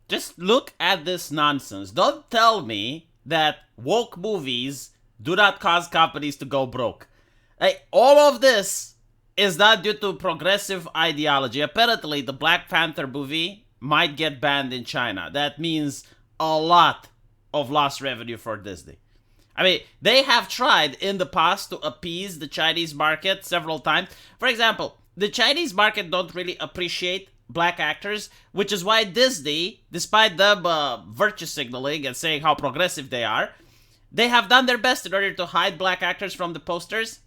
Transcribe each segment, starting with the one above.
Just look at this nonsense. Don't tell me that woke movies do not cause companies to go broke. Like, all of this is not due to progressive ideology. Apparently, the Black Panther movie might get banned in China. That means a lot of lost revenue for Disney. I mean, they have tried in the past to appease the Chinese market several times. For example, the Chinese market don't really appreciate black actors, which is why Disney, despite them virtue signaling and saying how progressive they are, they have done their best in order to hide black actors from the posters.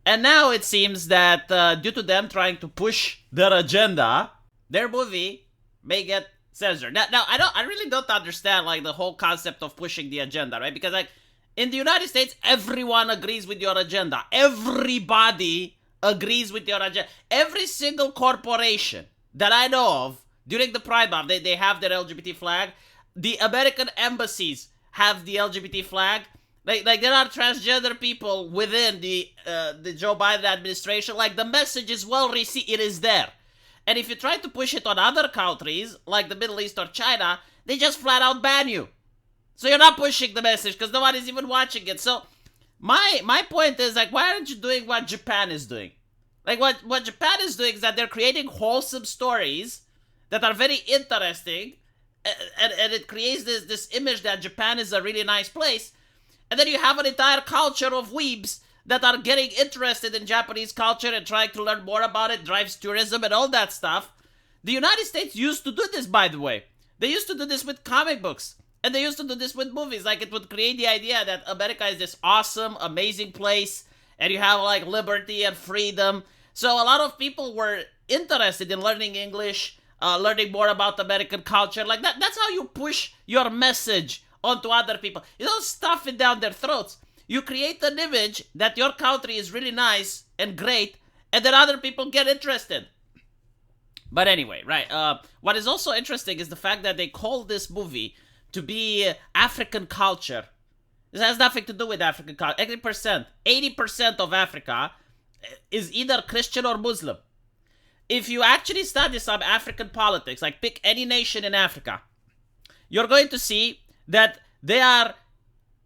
And now it seems that due to them trying to push their agenda, their movie may get censored. Now I really don't understand like the whole concept of pushing the agenda, right? Because like in the United States, everyone agrees with your agenda. Everybody agrees with your agenda. Every single corporation that I know of during the Pride Month, they have their LGBT flag. The American embassies have the LGBT flag. Like there are transgender people within the Joe Biden administration. Like the message is well received. It is there. And if you try to push it on other countries, like the Middle East or China, they just flat out ban you. So you're not pushing the message because no one is even watching it. So my point is, like, why aren't you doing what Japan is doing? Like, what Japan is doing is that they're creating wholesome stories that are very interesting, and it creates this image that Japan is a really nice place. And then you have an entire culture of weebs that are getting interested in Japanese culture and trying to learn more about it, drives tourism and all that stuff. The United States used to do this, by the way. They used to do this with comic books. And they used to do this with movies. Like, it would create the idea that America is this awesome, amazing place, and you have, like, liberty and freedom. So a lot of people were interested in learning English, learning more about American culture. Like, that's how you push your message onto other people. You don't stuff it down their throats. You create an image that your country is really nice and great, and then other people get interested. But anyway, right, what is also interesting is the fact that they call this movie to be African culture. This has nothing to do with African culture. 80% of Africa is either Christian or Muslim. If you actually study some African politics, like pick any nation in Africa, you're going to see that they are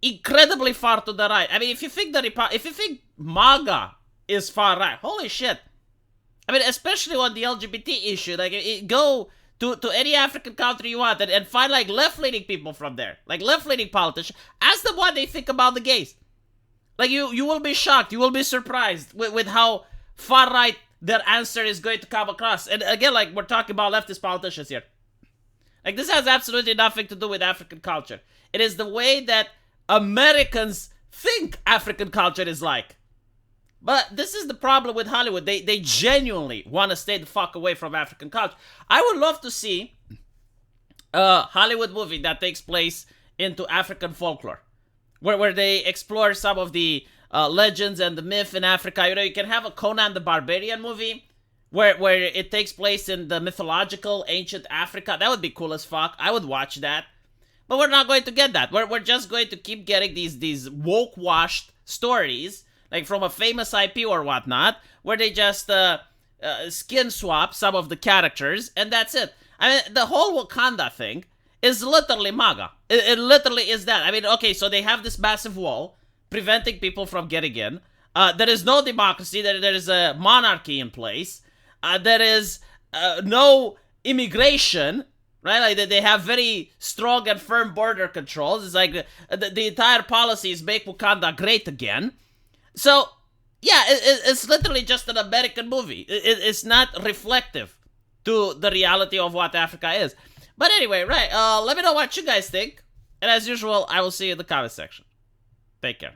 incredibly far to the right. I mean, if you think MAGA is far right, holy shit. I mean, especially on the LGBT issue, like go to any African country you want and find like left-leaning people from there, like left-leaning politicians. Ask them what they think about the gays. Like you will be shocked, you will be surprised with how far right their answer is going to come across. And again, like we're talking about leftist politicians here. Like this has absolutely nothing to do with African culture. It is the way that Americans think African culture is like. But this is the problem with Hollywood. They genuinely want to stay the fuck away from African culture. I would love to see a Hollywood movie that takes place into African folklore, where they explore some of the legends and the myth in Africa. You know, you can have a Conan the Barbarian movie where it takes place in the mythological ancient Africa. That would be cool as fuck. I would watch that. But we're not going to get that. We're just going to keep getting these woke-washed stories, like from a famous IP or whatnot, where they just skin swap some of the characters, and that's it. I mean, the whole Wakanda thing is literally MAGA. It literally is that. I mean, okay, so they have this massive wall preventing people from getting in. There is no democracy. There is a monarchy in place. There is no immigration, right? Like they have very strong and firm border controls. It's like the entire policy is make Wakanda great again. So, yeah, it's literally just an American movie. It's not reflective to the reality of what Africa is. But anyway, right, let me know what you guys think. And as usual, I will see you in the comment section. Take care.